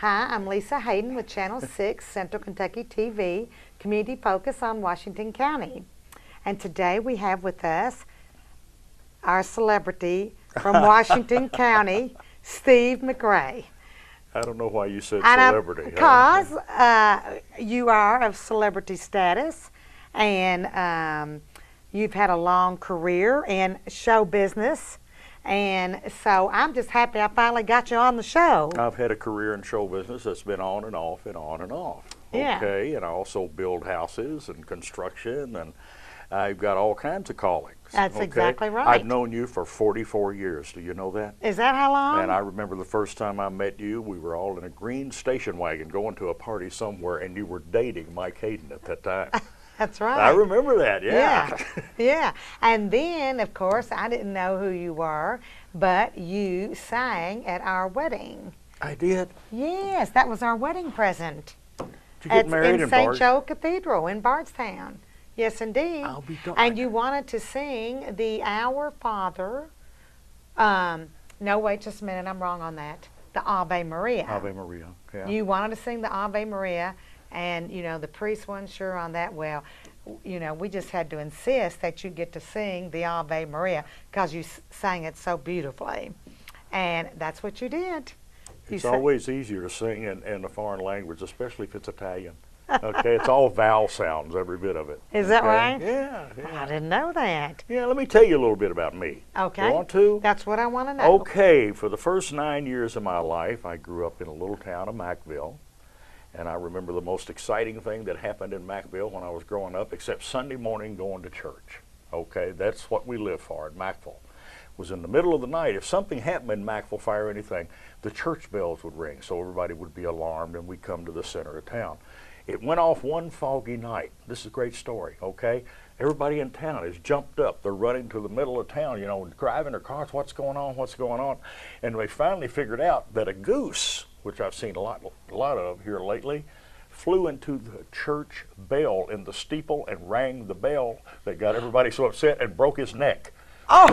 Hi, I'm Lisa Hayden with Channel 6 Central Kentucky TV, community focus on Washington County. And today we have with us our celebrity from Washington County, Steve McRay. I don't know why you said celebrity. Because you are of celebrity status, and you've had a long career in show business. And so I'm just happy I finally got you on the show. I've had a career in show business that's been on and off and on and off. Yeah. Okay, and I also build houses and construction, and I've got all kinds of callings. That's okay? exactly right. I've known you for 44 years. Do you know that? Is that how long? And I remember the first time I met you, we were all in a green station wagon going to a party somewhere, and you were dating Mike Hayden at that time. That's right. I remember that, yeah. Yeah. And then, of course, I didn't know who you were, but you sang at our wedding. I did? Yes, that was our wedding present. Did you get married in St. Joe Cathedral in Bardstown. Yes, indeed. I'll be darned. And you wanted to sing the Our Father. No, wait just a minute. I'm wrong on that. The Ave Maria. Ave Maria, yeah. You wanted to sing the Ave Maria. And, you know, the priest wasn't sure on that. Well, you know, we just had to insist that you get to sing the Ave Maria because you sang it so beautifully. And that's what you did. It's always easier to sing in a foreign language, especially if it's Italian. Okay, it's all vowel sounds, every bit of it. Is that right? Yeah, I didn't know that. Yeah, let me tell you a little bit about me. Okay. You want to? That's what I want to know. Okay, for the first 9 years of my life, I grew up in a little town of Mackville. And I remember the most exciting thing that happened in Mackville when I was growing up, except Sunday morning going to church. Okay, that's what we lived for in Mackville. It was in the middle of the night. If something happened in Mackville, fire or anything, the church bells would ring, so everybody would be alarmed, and we'd come to the center of town. It went off one foggy night. This is a great story, okay? Everybody in town is jumped up. They're running to the middle of town, you know, driving their cars. What's going on? What's going on? And they finally figured out that a goose, which I've seen a lot of here lately, flew into the church bell in the steeple and rang the bell that got everybody so upset and broke his neck. Oh!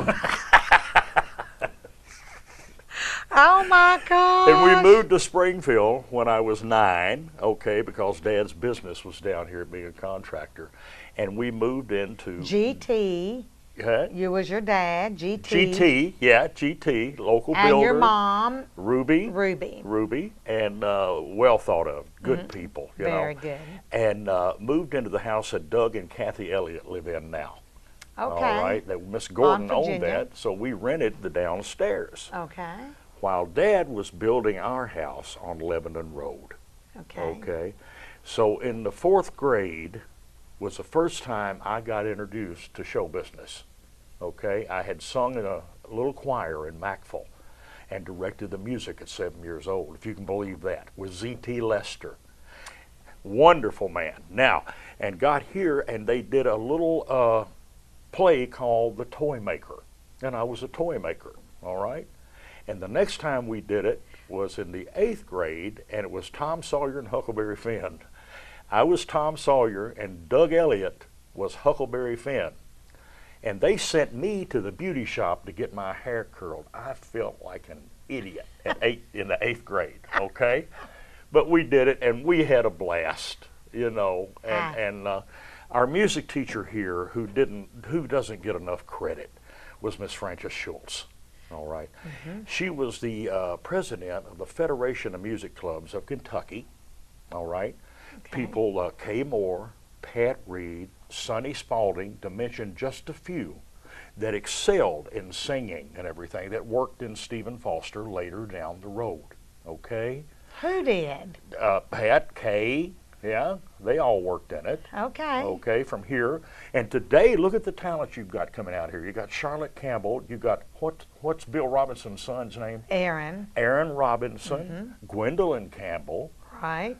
Oh my God! And we moved to Springfield when I was 9, okay, because Dad's business was down here being a contractor. And we moved into GT. You was your dad, GT. GT, yeah, GT, local builder. And your mom, Ruby. Ruby. And well thought of, good people, you know. Very good. And moved into the house that Doug and Kathy Elliott live in now. Okay. All right, Miss Gordon owned Virginia. that, so we rented the downstairs. Okay. While Dad was building our house on Lebanon Road. Okay. Okay. So in the 4th grade was the first time I got introduced to show business. Okay. I had sung in a little choir in Mackville and directed the music at 7 years old, if you can believe that, with Z.T. Lester. Wonderful man. Now, and got here and they did a little play called The Toy Maker. And I was a toy maker, all right? And the next time we did it was in the 8th grade, and it was Tom Sawyer and Huckleberry Finn. I was Tom Sawyer, and Doug Elliott was Huckleberry Finn. And they sent me to the beauty shop to get my hair curled. I felt like an idiot in the 8th grade, okay? But we did it, and we had a blast, you know. And our music teacher here, who doesn't get enough credit, was Miss Frances Schultz. All right. She was the president of the Federation of Music Clubs of Kentucky. All right. Okay. People, Kay Moore, Pat Reed, Sonny Spaulding, to mention just a few, that excelled in singing and everything, that worked in Stephen Foster later down the road. Okay. Who did? Pat, Kay, yeah, they all worked in it. Okay. Okay, from here. And today, look at the talent you've got coming out here. You got Charlotte Campbell. You got, what's Bill Robinson's son's name? Aaron. Aaron Robinson. Gwendolyn Campbell. Right.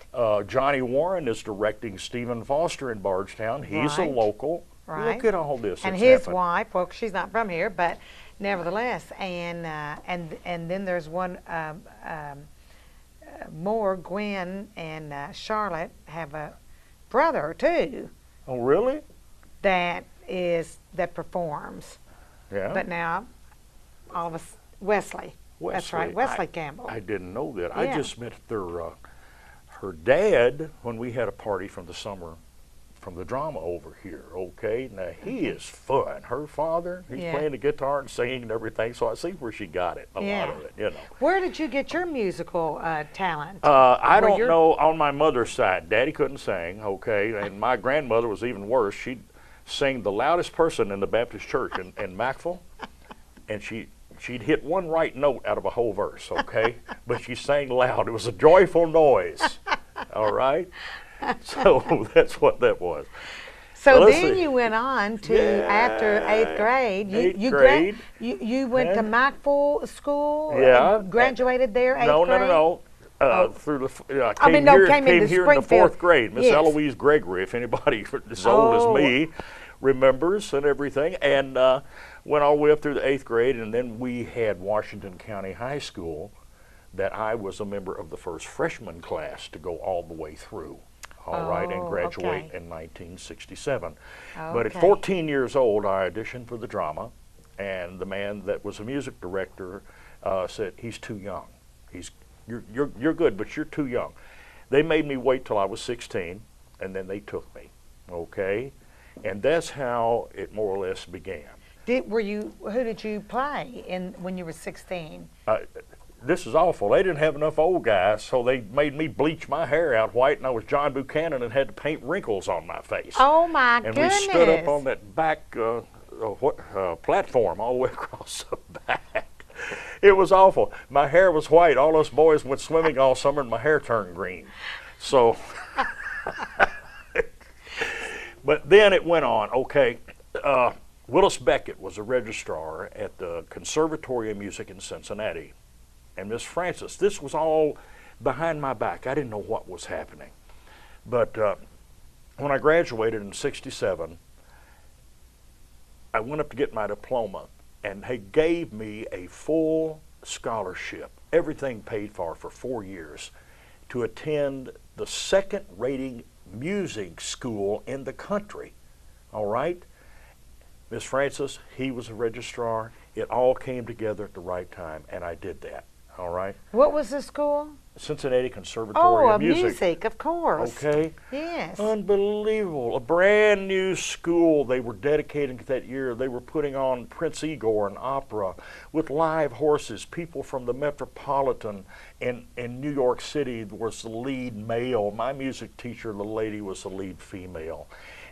Johnny Warren is directing Stephen Foster in Bardstown. He's a local. Right. Look at all this. And his wife, well, she's not from here, but nevertheless. And then there's one more. Gwen and Charlotte have a brother too. Oh, really? That performs. Yeah. But now, all of us, Wesley. Wesley. That's right, Wesley Campbell. I didn't know that. Yeah. I just met her dad when we had a party from the summer from the drama over here, okay? Now, he is fun. Her father, he's playing the guitar and singing and everything, so I see where she got it, a lot of it, you know. Where did you get your musical talent? I don't know. On my mother's side, Daddy couldn't sing, okay? And my grandmother was even worse. She'd sing the loudest person in the Baptist church in Mackville, and she'd hit one right note out of a whole verse, okay? But she sang loud. It was a joyful noise, all right? So that's what that was. So then you went on to, after 8th grade, you went to Mackville School? Yeah. Graduated there, 8th grade? No. Through the came here in the 4th grade. Miss Eloise Gregory, if anybody as old as me remembers and everything, and went all the way up through the 8th grade, and then we had Washington County High School that I was a member of the first freshman class to go all the way through. All right, and graduate in 1967. But at 14 years old, I auditioned for the drama, and the man that was a music director said, "He's too young. You're good, but you're too young." They made me wait till I was 16, and then they took me. Okay, and that's how it more or less began. Who did you play when you were 16? This is awful. They didn't have enough old guys, so they made me bleach my hair out white, and I was John Buchanan and had to paint wrinkles on my face. Oh, my goodness. And we stood up on that back platform all the way across the back. It was awful. My hair was white. All those boys went swimming all summer, and my hair turned green. So, but then it went on. Okay, Willis Beckett was a registrar at the Conservatory of Music in Cincinnati. And Miss Francis, this was all behind my back. I didn't know what was happening. But when I graduated in '67, I went up to get my diploma, and they gave me a full scholarship, everything paid for 4 years, to attend the second rating music school in the country. All right? Miss Francis, he was a registrar. It all came together at the right time, and I did that. All right. What was the school? Cincinnati Conservatory of Music. Oh, music, of course. Okay. Yes. Unbelievable. A brand new school they were dedicating that year. They were putting on Prince Igor and opera with live horses. People from the Metropolitan in New York City was the lead male. My music teacher, the lady, was the lead female.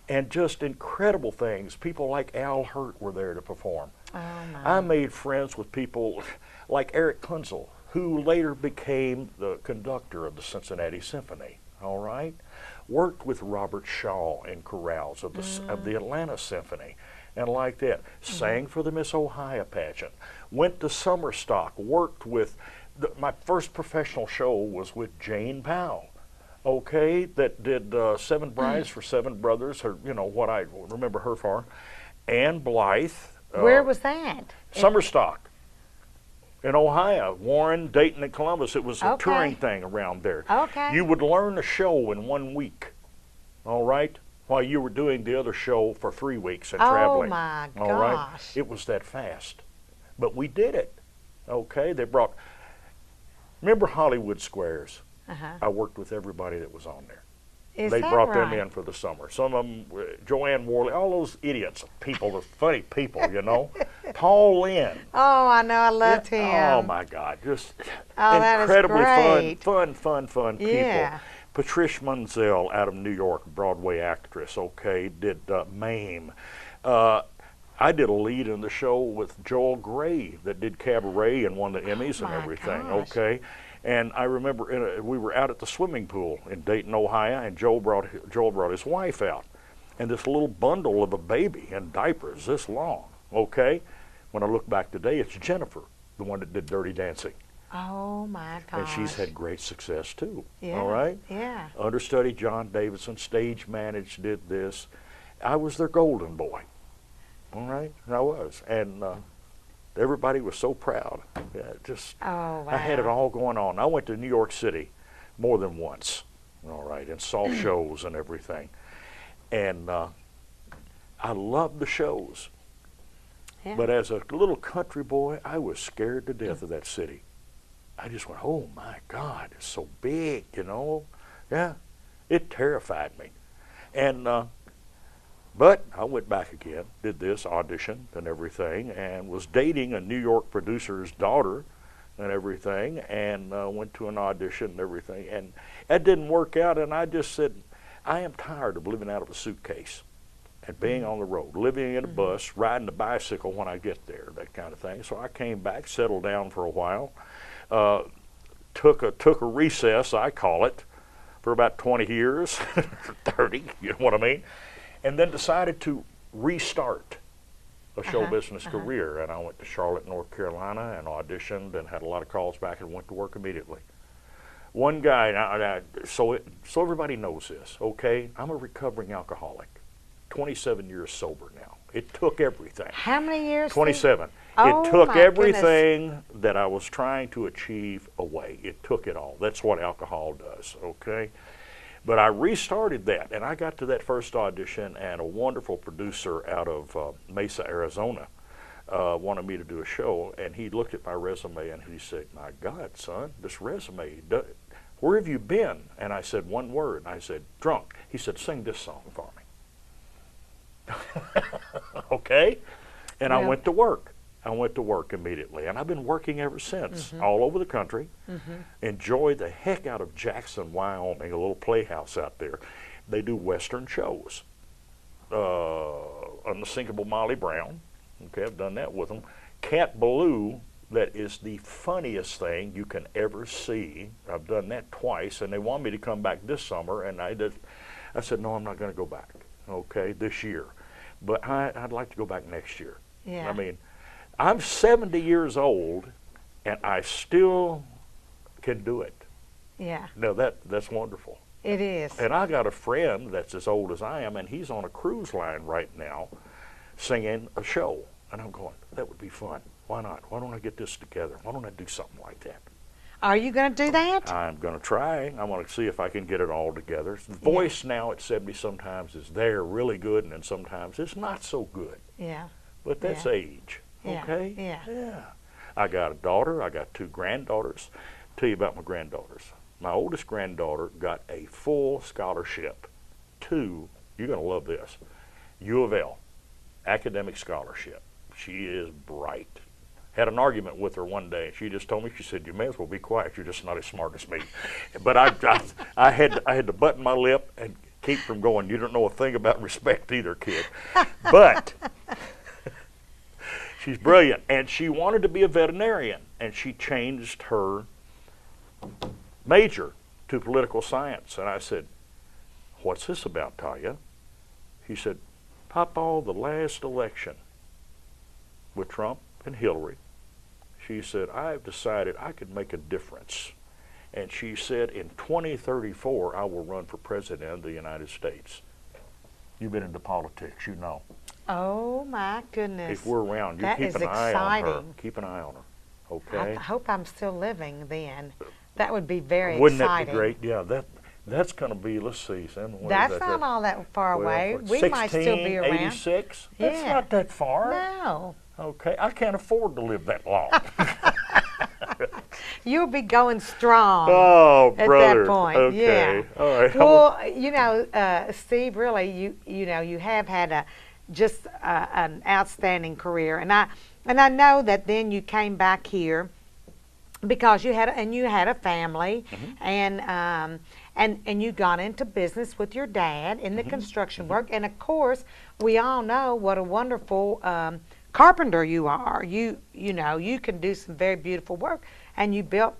And just incredible things. People like Al Hurt were there to perform. Oh, my. I made friends with people like Eric Kunzel, who later became the conductor of the Cincinnati Symphony, all right? Worked with Robert Shaw in chorales of the Atlanta Symphony, and like that. Sang for the Miss Ohio pageant. Went to summer stock, worked with, my first professional show was with Jane Powell, okay, that did Seven Brides for Seven Brothers, or, you know, what I remember her for. Ann Blythe. Where was that? Summer stock. In Ohio, Warren, Dayton, and Columbus. It was a touring thing around there. Okay. You would learn a show in 1 week, all right, while you were doing the other show for 3 weeks and traveling. Oh, my gosh. All right? It was that fast. But we did it, okay? They brought, remember Hollywood Squares? I worked with everybody that was on there. They brought them in for the summer. Some of them, Joanne Worley, all those idiots, people, the funny people, you know. Paul Lynn. Oh, I know, I loved him. Oh, my God, just incredibly fun people. Patricia Munzel out of New York, Broadway actress, okay, did Mame. I did a lead in the show with Joel Gray that did Cabaret and won the Emmys and everything, okay. And I remember we were out at the swimming pool in Dayton, Ohio, and Joel brought his wife out, and this little bundle of a baby in diapers this long, okay? When I look back today, it's Jennifer, the one that did Dirty Dancing. Oh, my gosh. And she's had great success, too, yeah. all right? Yeah. Understudy John Davidson, stage managed, did this. I was their golden boy, all right? And I was, and everybody was so proud. Oh, wow. I had it all going on. I went to New York City more than once, all right, and saw shows and everything. And I loved the shows. Yeah. But as a little country boy, I was scared to death of that city. I just went, oh my God, it's so big, you know. Yeah, it terrified me. And but I went back again, did this, auditioned and everything, and was dating a New York producer's daughter and everything, and went to an audition and everything. And that didn't work out, and I just said, I am tired of living out of a suitcase and being on the road, living in a bus, riding a bicycle when I get there, that kind of thing. So I came back, settled down for a while, took a recess, I call it, for about 20 years, 30, you know what I mean, and then decided to restart a show business career. And I went to Charlotte, North Carolina, and auditioned and had a lot of calls back and went to work immediately. One guy, so everybody knows this, okay? I'm a recovering alcoholic, 27 years sober now. It took everything. How many years? 27. Oh, it took my everything goodness. that I was trying to achieve away. It took it all. That's what alcohol does, okay? But I restarted that, and I got to that first audition, and a wonderful producer out of Mesa, Arizona, wanted me to do a show, and he looked at my resume and he said, my God, son, this resume, where have you been? And I said one word, and I said, drunk. He said, sing this song for me. Okay? And I went to work. I went to work immediately, and I've been working ever since, all over the country. Enjoyed the heck out of Jackson, Wyoming, a little playhouse out there. They do Western shows. Unsinkable Molly Brown. Okay, I've done that with them. Cat Ballou, that is the funniest thing you can ever see. I've done that twice, and they want me to come back this summer, and I said, no, I'm not going to go back, okay, this year. But I'd like to go back next year. Yeah. I mean, I'm 70 years old, and I still can do it. Yeah. No, that's wonderful. It is. And I got a friend that's as old as I am, and he's on a cruise line right now singing a show. And I'm going, that would be fun. Why not? Why don't I get this together? Why don't I do something like that? Are you going to do that? I'm going to try. I'm going to see if I can get it all together. The voice now at 70 sometimes is there really good, and then sometimes it's not so good. Yeah. But that's age. Yeah. Okay? Yeah. Yeah. I got a daughter. I got 2 granddaughters. Tell you about my granddaughters. My oldest granddaughter got a full scholarship to, you're going to love this, U of L, academic scholarship. She is bright. Had an argument with her one day, and she just told me, she said, you may as well be quiet, you're just not as smart as me. But I had to button my lip and keep from going, you don't know a thing about respect either, kid. But she's brilliant, and she wanted to be a veterinarian, and she changed her major to political science. And I said, what's this about, Talia? He said, Papa, the last election with Trump and Hillary, she said, I've decided I could make a difference. And she said, in 2034, I will run for president of the United States. You've been into politics, you know. Oh, my goodness. If we're around, you That keep is an eye on her. exciting. Keep an eye on her, okay? I hope I'm still living then. That would be very Wouldn't exciting. that be great? Yeah, that's going to be, let's see, Sam. What is That's that? not all that far away. We might still be around. 1686? That's Yeah. not that far. No. Okay, I can't afford to live that long. You'll be going strong Oh, at brother. that point. Okay. Yeah. All right. Well, you know, Steve, really, you know, you have had just an outstanding career, and I know that then you came back here because you had a family, and you got into business with your dad in the construction work, and of course, we all know what a wonderful carpenter you are. You know, you can do some very beautiful work, and you built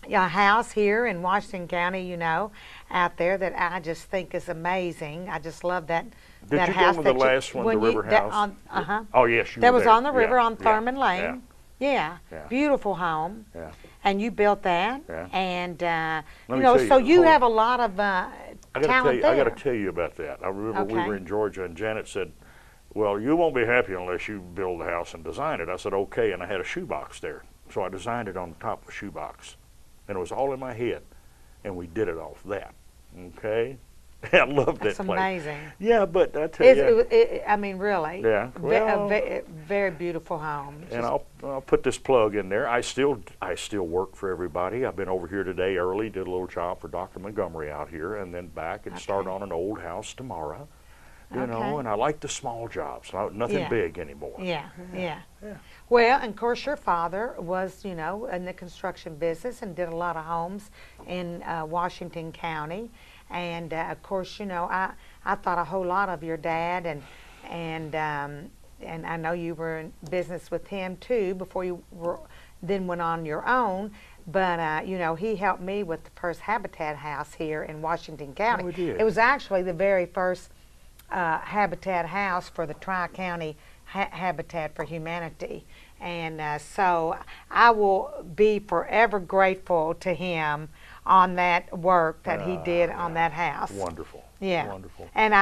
a house here in Washington County, you know, out there that I just think is amazing. I just love that. Did that you house go to the that last one, the river house? Oh, yes, you That were was there. on the river Yeah, on Thurman Lane. Yeah. Beautiful home. Yeah. And you built that. Yeah. And, Let you me know, tell so you, you hold on. have a lot of talent there. I got to tell you about that. I remember we Okay. were in Georgia, and Janet said, well, you won't be happy unless you build the house and design it. I said, okay, and I had a shoebox there. So I designed it on the top of a shoebox. And it was all in my head. And we did it off that. Okay? I love that That's place. amazing. Yeah, but I tell you, I mean, really. yeah. Well, Very beautiful home. and I'll put this plug in there. I still work for everybody. I've been over here today early, did a little job for Dr. Montgomery out here, and then back and start on an old house tomorrow. You know, and I like the small jobs, nothing big anymore. Yeah. Well, and of course, your father was, you know, in the construction business and did a lot of homes in Washington County. And of course, you know, I thought a whole lot of your dad, and I know you were in business with him too before you then went on your own. But you know, he helped me with the first Habitat house here in Washington County. Oh, he did. It was actually the very first Habitat house for the Tri-County Habitat for Humanity. And so I will be forever grateful to him on that work that he did on that house. Wonderful. Yeah. Wonderful. And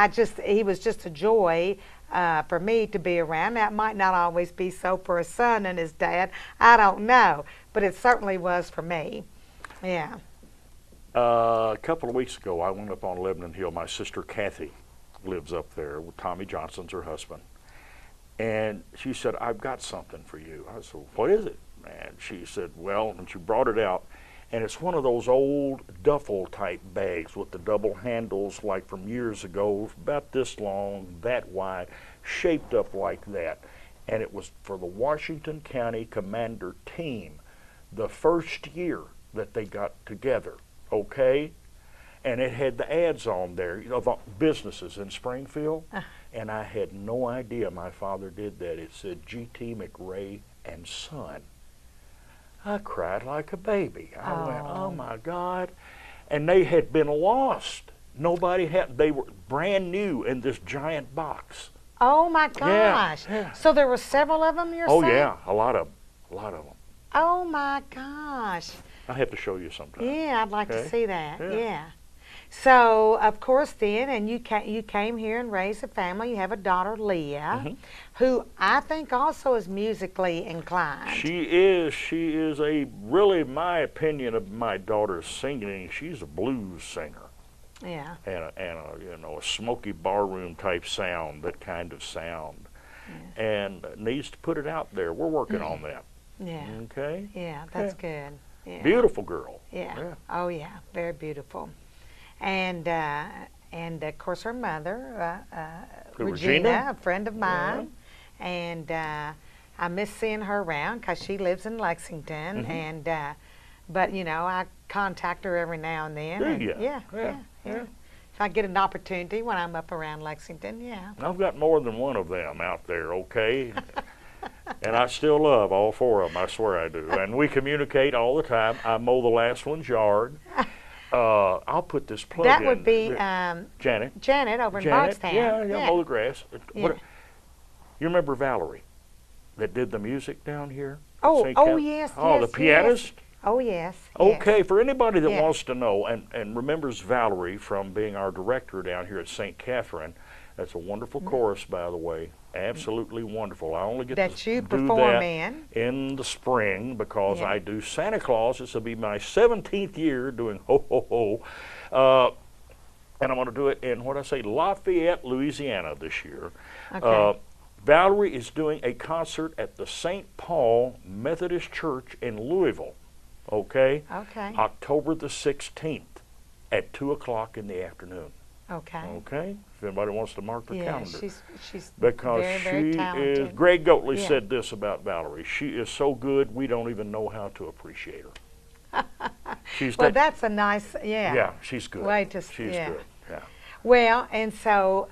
he was just a joy for me to be around. That might not always be so for a son and his dad. I don't know. But it certainly was for me. Yeah. A couple of weeks ago, I went up on Lebanon Hill. My sister Kathy lives up there. Tommy Johnson's her husband. And she said, I've got something for you. I said, what is it? And she said, well, and she brought it out. And it's one of those old duffel type bags with the double handles like from years ago, about this long, that wide, shaped up like that. And it was for the Washington County Commander team, the first year that they got together, okay? And it had the ads on there, you know, the businesses in Springfield. And I had no idea my father did that. It said G.T. McRay and Son. I cried like a baby. I went, oh my God. And they had been lost. Nobody had, they were brand new in this giant box. Oh my gosh. Yeah. So there were several of them, you're saying? Oh yeah, a lot of them. Oh my gosh. I have to show you sometime. Yeah, I'd like to see that. Yeah. Yeah. So, of course, then, and you came here and raised a family. You have a daughter, Leah, who I think also is musically inclined. She is. She is really, my opinion of my daughter's singing, she's a blues singer. Yeah. And a smoky barroom type sound, that kind of sound. Yeah. And needs to put it out there. We're working on that. Yeah. Okay? Yeah, that's good. Yeah. Beautiful girl. Yeah. Oh, yeah. Very beautiful. And of course her mother, Regina, a friend of mine, and I miss seeing her around because she lives in Lexington, and but you know I contact her every now and then. Yeah. If I get an opportunity when I'm up around Lexington, yeah. I've got more than one of them out there, okay? And I still love all four of them, I swear I do. And we communicate all the time. I mow the last one's yard. I'll put this plug in. That would be Janet. Janet over in Bardstown. Yeah, mow the grass. You remember Valerie that did the music down here? Yes. Oh, the pianist? Oh, yes. Okay, for anybody that wants to know and remembers Valerie from being our director down here at St. Catherine, that's a wonderful chorus, by the way. Absolutely wonderful. I only get to do that in the spring because I do Santa Claus. This will be my 17th year doing Ho Ho Ho. And I'm going to do it in, Lafayette, Louisiana this year. Okay. Valerie is doing a concert at the St. Paul Methodist Church in Louisville. Okay? Okay. October the 16th at 2 o'clock in the afternoon. Okay. Okay? If anybody wants to mark the calendar. She's because very, very talented. Is, Greg Goatley said this about Valerie. She is so good, we don't even know how to appreciate her. That's a nice, Yeah, she's good. Way to, she's good, yeah. Well, and so,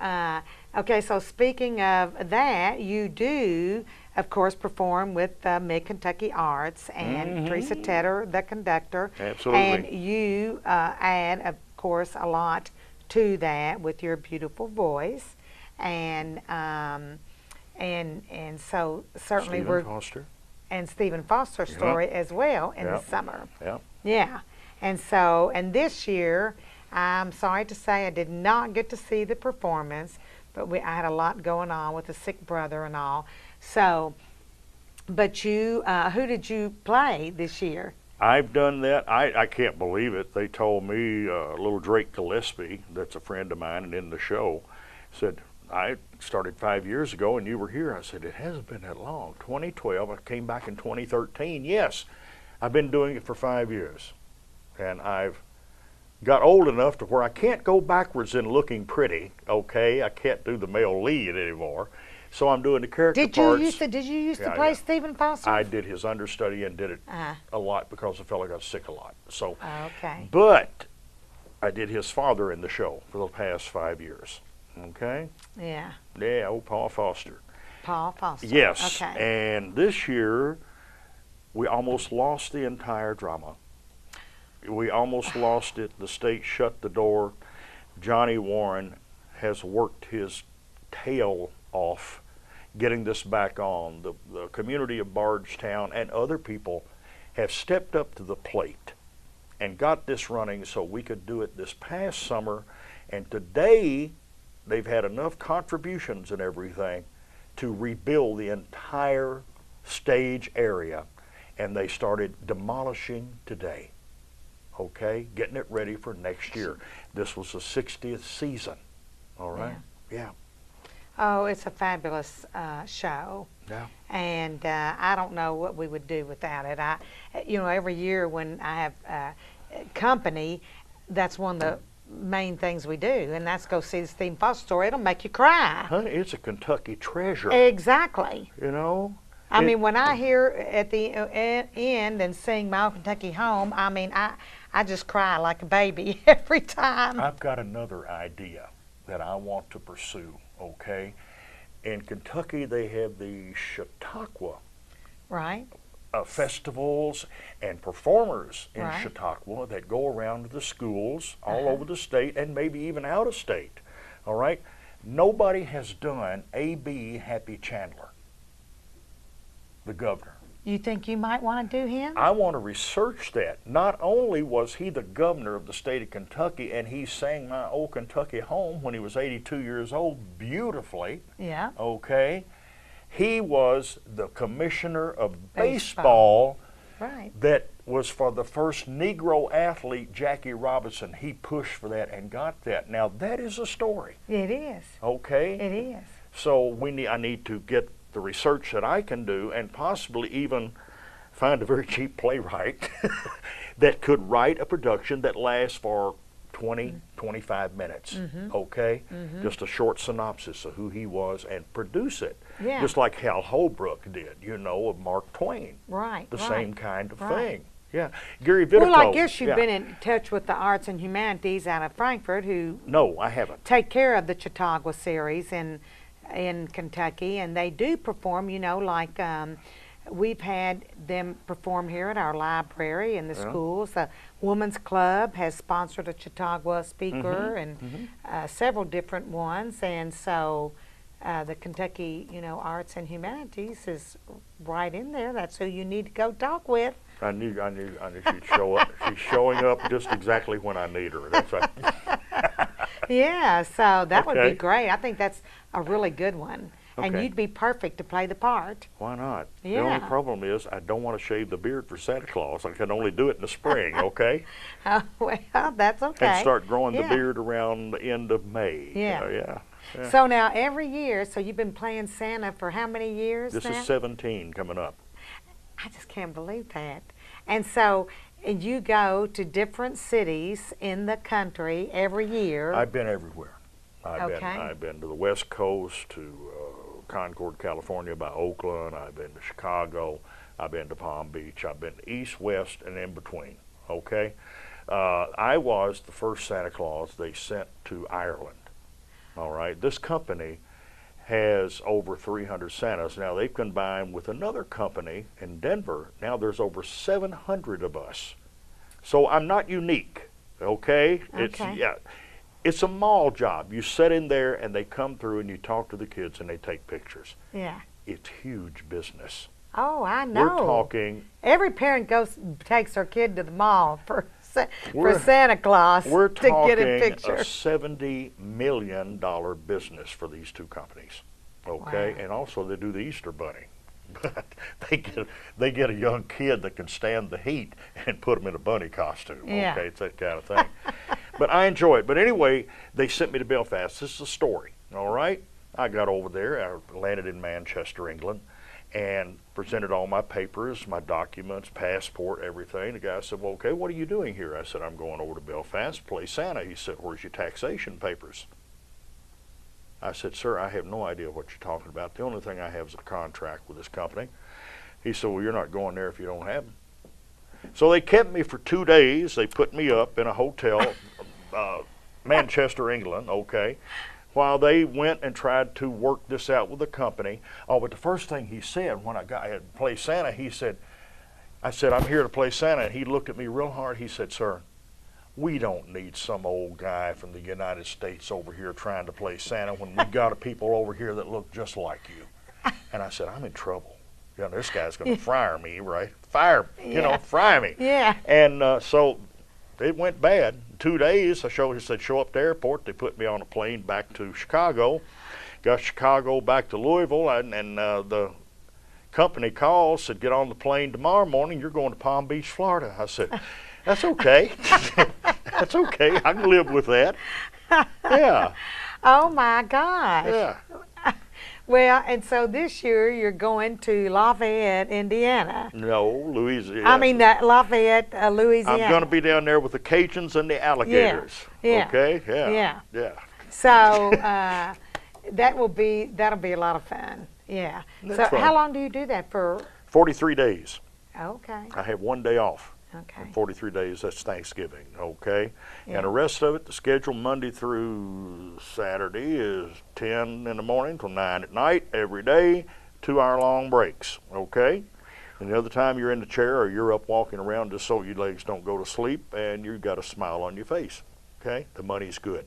okay, so speaking of that, you do, of course, perform with Mid-Kentucky Arts and Teresa Tedder, the conductor. Absolutely. And you add, of course, a lot to that with your beautiful voice, and so certainly Stephen Foster's story as well in the summer. Yeah, and so this year, I'm sorry to say I did not get to see the performance, but I had a lot going on with a sick brother and all. So, but you, who did you play this year? I've done that. I can't believe it. They told me, little Drake Gillespie, that's a friend of mine and in the show, said, I started 5 years ago and you were here. I said, it hasn't been that long. 2012, I came back in 2013. Yes, I've been doing it for 5 years. And I've got old enough to where I can't go backwards in looking pretty, okay? I can't do the male lead anymore. So I'm doing the character parts. Did you used to play Stephen Foster? I did his understudy and did it a lot because the fellow got sick a lot. So, okay. But I did his father in the show for the past 5 years. Okay? Yeah. Yeah, old Paul Foster. Paul Foster. Yes. Okay. And this year, we almost lost the entire drama. We almost lost it. The state shut the door. Johnny Warren has worked his tail off getting this back on. The community of Bardstown and other people have stepped up to the plate and got this running so we could do it this past summer. And today, they've had enough contributions and everything to rebuild the entire stage area. And they started demolishing today. Okay, getting it ready for next year. This was the 60th season. All right? Yeah. Oh, it's a fabulous show. Yeah. And I don't know what we would do without it. Every year when I have company, that's one of the main things we do, and that's go see the Stephen Foster story. It'll make you cry. Honey, it's a Kentucky treasure. Exactly. You know? I mean, when I hear at the end and sing My Old Kentucky Home, I mean, I just cry like a baby every time. I've got another idea that I want to pursue, okay? In Kentucky, they have the Chautauqua Right. Festivals and performers in Right. Chautauqua that go around to the schools all over the state and maybe even out of state, all right? Nobody has done A.B. Happy Chandler, the governor. You think you might want to do him? I want to research that. Not only was he the governor of the state of Kentucky and he sang My Old Kentucky Home when he was 82 years old beautifully, Yeah. okay? He was the commissioner of baseball Right. that was for the first Negro athlete, Jackie Robinson. He pushed for that and got that. Now, that is a story, It is. okay? It is. So I need to get the research that I can do and possibly even find a very cheap playwright that could write a production that lasts for 20, 25 minutes, okay? Just a short synopsis of who he was and produce it. Yeah. Just like Hal Holbrook did, of Mark Twain. Right. The right. same kind of Right. thing. Yeah. Gary Vitico. Well, I guess you've been in touch with the Arts and Humanities out of Frankfurt who No, I haven't. take care of the Chautauqua series in Kentucky, and they do perform, like we've had them perform here at our library in the schools. The Women's Club has sponsored a Chautauqua speaker and several different ones, and so the Kentucky, Arts and Humanities is right in there. That's who you need to go talk with. I knew she'd show up. She's showing up just exactly when I need her. That's right. Yeah, so that would Okay. be great. I think that's a really good one. And Okay. you'd be perfect to play the part. Why not? The only Yeah. problem is I don't want to shave the beard for Santa Claus. I can only do it in the spring, okay? Well, that's okay. And start growing the Yeah. beard around the end of May. Yeah. Yeah. So now every year, so you've been playing Santa for how many years This now? is 17 coming up. I just can't believe that. And so and you go to different cities in the country every year. I've been everywhere. Okay. I've been to the West Coast, to Concord, California by Oakland. I've been to Chicago. I've been to Palm Beach. I've been east, west, and in between. Okay. I was the first Santa Claus they sent to Ireland. All right. This company has over 300 Santas. Now they've combined with another company in Denver. Now there's over 700 of us. So I'm not unique. Okay. Okay. It's a mall job. You sit in there and they come through and you talk to the kids and they take pictures. Yeah. It's huge business. Oh, I know. We're talking. Every parent takes their kid to the mall for We're- Santa Claus We're to get a talking picture. a $70 million business for these two companies. Okay, Wow. and also they do the Easter Bunny. but they get a young kid that can stand the heat and put him in a bunny costume. Yeah. Okay, it's that kind of thing. But I enjoy it. But anyway, they sent me to Belfast. This is a story. All right, I got over there. I landed in Manchester, England, and presented all my papers, my documents, passport, everything. The guy said, "Well, okay, what are you doing here?" I said, "I'm going over to Belfast to play Santa." He said, "Where's your taxation papers?" I said, "Sir, I have no idea what you're talking about. The only thing I have is a contract with this company." He said, "Well, you're not going there if you don't have them." So they kept me for 2 days. They put me up in a hotel, Manchester, England, okay, while they went and tried to work this out with the company. Oh, but the first thing he said when I had to play Santa, he said, I said, "I'm here to play Santa." And he looked at me real hard. He said, "Sir, we don't need some old guy from the United States over here trying to play Santa when we got people over here that look just like you." And I said, "I'm in trouble. You know, this guy's going to fire me, right? Fire me." Yeah. And so it went bad. 2 days, he said, "Show up to the airport." They put me on a plane back to Chicago. Got Chicago back to Louisville, and the company called, said, "Get on the plane tomorrow morning. You're going to Palm Beach, Florida." I said, "That's okay." That's okay. I can live with that. Yeah. Oh my gosh. Yeah. Well, and so this year you're going to Lafayette, Indiana. No, Louisiana. I mean Lafayette, Louisiana. I'm going to be down there with the Cajuns and the alligators. Yeah. Okay. Yeah. Yeah. Yeah. So that'll be a lot of fun. Yeah. That's so fun. how long do you do that for? 43 days. Okay. I have 1 day off. Okay. And 43 days, that's Thanksgiving, okay? Yeah. And the rest of it, the schedule Monday through Saturday is 10 in the morning till 9 at night, every day, 2-hour-long breaks, okay? And the other time you're in the chair or you're up walking around just so your legs don't go to sleep and you've got a smile on your face, okay? The money's good.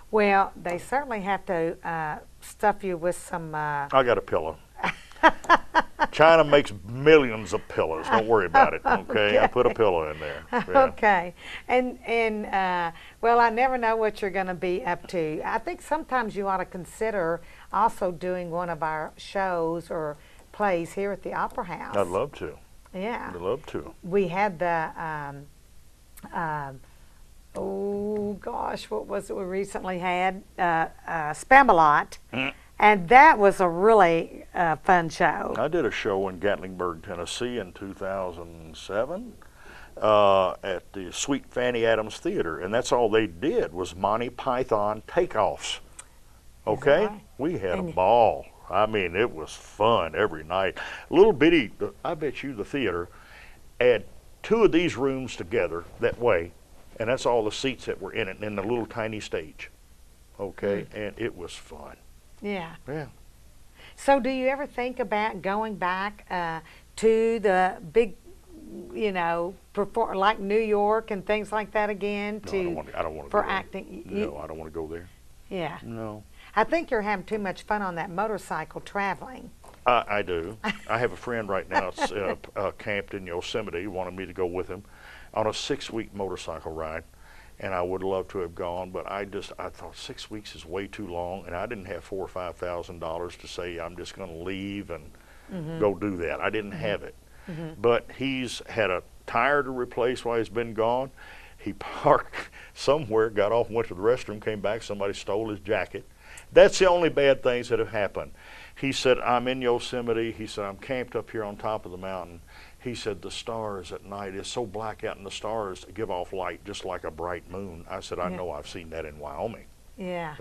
Well, they certainly have to stuff you with some... I got a pillow. China makes millions of pillows. Don't worry about it. Okay, I put a pillow in there. Yeah. Okay, and well, I never know what you're going to be up to. I think sometimes you ought to consider also doing one of our shows or plays here at the Opera House. I'd love to. Yeah, I'd love to. we had the oh gosh, what was it we recently had? Spamalot. And that was a really fun show. I did a show in Gatlinburg, Tennessee in 2007 at the Sweet Fanny Adams Theater, and that's all they did was Monty Python takeoffs. Okay? Right? We had a ball. I mean, it was fun every night. Little bitty, I bet you the theater had 2 of these rooms together that way, and that's all the seats that were in it, in the little tiny stage. Okay? And it was fun. Yeah. Yeah. So do you ever think about going back to the big, like New York and things like that again? No, I don't want to for go there. acting. No, I don't want to go there. Yeah. No. I think you're having too much fun on that motorcycle traveling. I do. I have a friend right now camped in Yosemite, wanted me to go with him on a 6-week motorcycle ride. And I would love to have gone, but I thought 6 weeks is way too long, and I didn't have $4,000 or $5,000 to say I'm just going to leave and go do that. I didn't have it. But he's had a tire to replace while he's been gone. He parked somewhere, got off, went to the restroom, came back, somebody stole his jacket. That's the only bad things that have happened. He said, "I'm in Yosemite." He said, "I'm camped up here on top of the mountain." He said, "The stars at night, it's so black out, and the stars give off light just like a bright moon." I said, "I know, I've seen that in Wyoming." Yeah.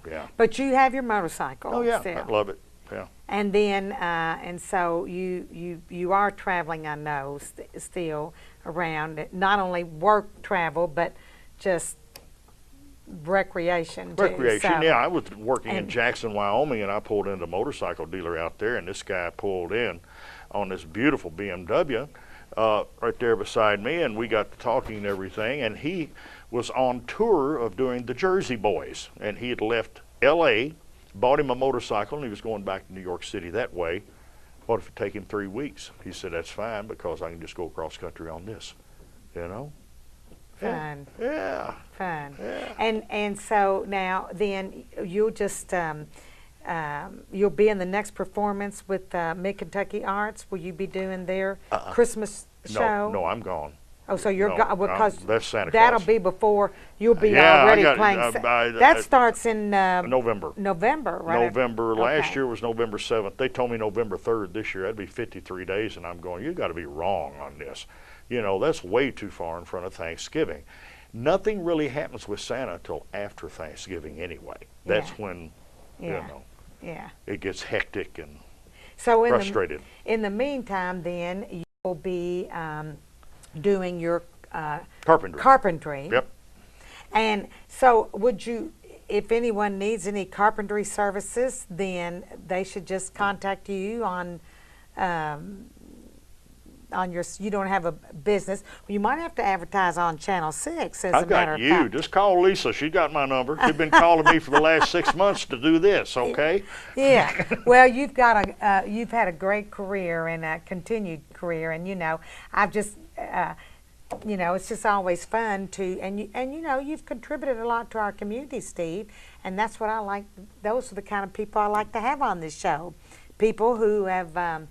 Yeah. But you have your motorcycle. Oh, yeah, still. I love it. Yeah. And then, and so you are traveling, I know, still around, not only work travel, but just recreation too. Recreation, so, yeah. I was working in Jackson, Wyoming, and I pulled into a motorcycle dealer out there, and this guy pulled in on this beautiful BMW right there beside me, and we got to talking and everything, and he was on tour of doing the Jersey Boys, and he had left L.A., bought him a motorcycle, and he was going back to New York City that way. What if it take him 3 weeks? He said, "That's fine, because I can just go across country on this," Fun. Yeah. Fun. Yeah. And so now then you'll just you'll be in the next performance with Mid-Kentucky Arts. Will you be doing their Christmas show? No, I'm gone. Oh, so you're No, because that's Santa that'll Claus. be before you'll be Yeah, already I got- playing. That starts in November. November, right? November. Last Okay. year was November 7th. They told me November 3rd this year. That'd be 53 days, and I'm going, you got to be wrong on this. You know, that's way too far in front of Thanksgiving. Nothing really happens with Santa until after Thanksgiving anyway. That's when, you know, it gets hectic and so frustrated. In the meantime, then, you'll be doing your carpentry. Yep. And so would you, if anyone needs any carpentry services, then they should just contact you on your, you don't have a business. You might have to advertise on Channel 6 as a matter of I've got you. fact. Just call Lisa. She got my number. She's been calling me for the last 6 months to do this, okay? Yeah. Well, you've got you've had a great career and a continued career, and you know, I've just, you know, it's just always fun to, and you know, you've contributed a lot to our community, Steve, and that's what I like. Those are the kind of people I like to have on this show, people who have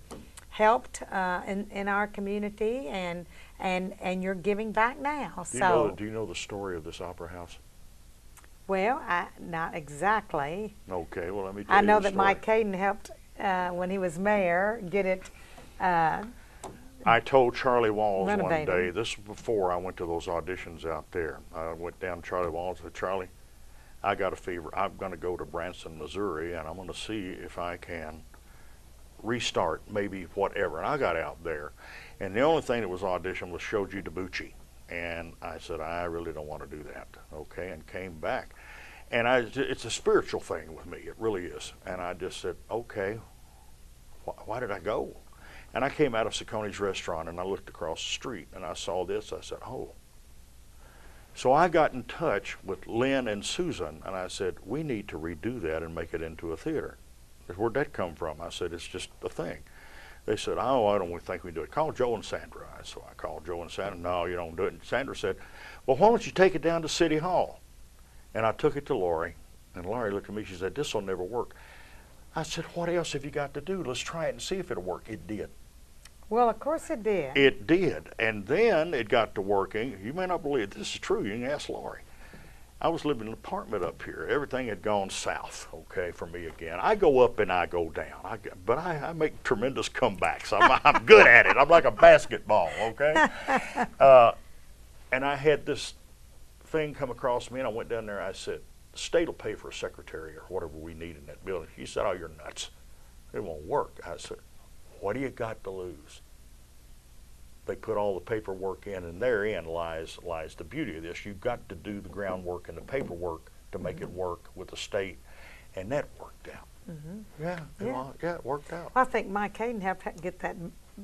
helped in our community, and you're giving back now. Do you know the story of this opera house? Well, not exactly. Okay, well, let me tell you I know the that story. Mike Caden helped when he was mayor get it. I told Charlie Walls Renovated. one day, this was before I went to those auditions out there. I went down to Charlie Walls and said, Charlie, I got a fever. I'm going to go to Branson, Missouri, and I'm going to see if I can restart, maybe whatever. And I got out there, and the only thing that was audition was Shoji Debucci. And I said, I really don't want to do that, okay, and came back. And it's a spiritual thing with me, it really is. And I just said, okay, why did I go? And I came out of Sacconi's restaurant, and I looked across the street, and I saw this. I said, oh. So I got in touch with Lynn and Susan, and I said, we need to redo that and make it into a theater. Where'd that come from? I said, it's just a thing. They said, oh, I don't think we do it. Call Joe and Sandra. So I called Joe and Sandra. No, you don't do it. And Sandra said, well, why don't you take it down to City Hall? And I took it to Lori, and Lori looked at me. She said, this will never work. I said, what else have you got to do? Let's try it and see if it'll work. It did. Well, of course it did. It did. And then it got to working. You may not believe this is true. You can ask Lori. I was living in an apartment up here. Everything had gone south, okay, for me again. I go up and I go down. But I make tremendous comebacks. I'm good at it. I'm like a basketball, okay? And I had this thing come across me, and I went down there. I said, the state will pay for a secretary or whatever we need in that building. She said, oh, you're nuts. It won't work. I said, what do you got to lose? They put all the paperwork in, and therein lies the beauty of this. You've got to do the groundwork and the paperwork to make it work with the state, and that worked out. Yeah, it worked out. I think Mike Caden helped get that.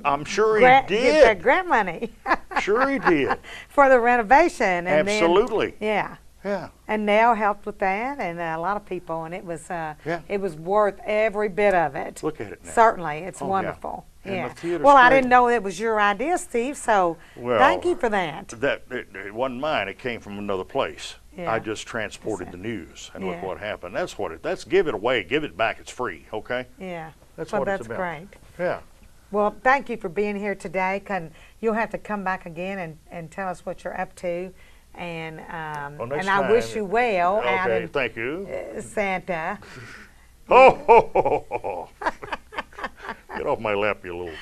I'm sure he Get did. that grant money. Sure he did. For the renovation. And Absolutely. Then, yeah. Yeah. And Nell helped with that, and a lot of people, and it was worth every bit of it. Look at it now. Certainly, it's Oh, yeah. wonderful. And Yeah. the theater's Well, I great. didn't know it was your idea, Steve. So Well, thank you for that. It wasn't mine. It came from another place. Yeah. I just transported the news, and look Yeah. what happened. That's give it away, give it back. It's free, okay? Yeah. That's well, what that's it's about. great. Yeah. Well, thank you for being here today. You'll have to come back again and tell us what you're up to, and next I wish time. you well out Okay, in thank you. Santa. Oh, ho, ho, ho, ho. Get off my lap, you little.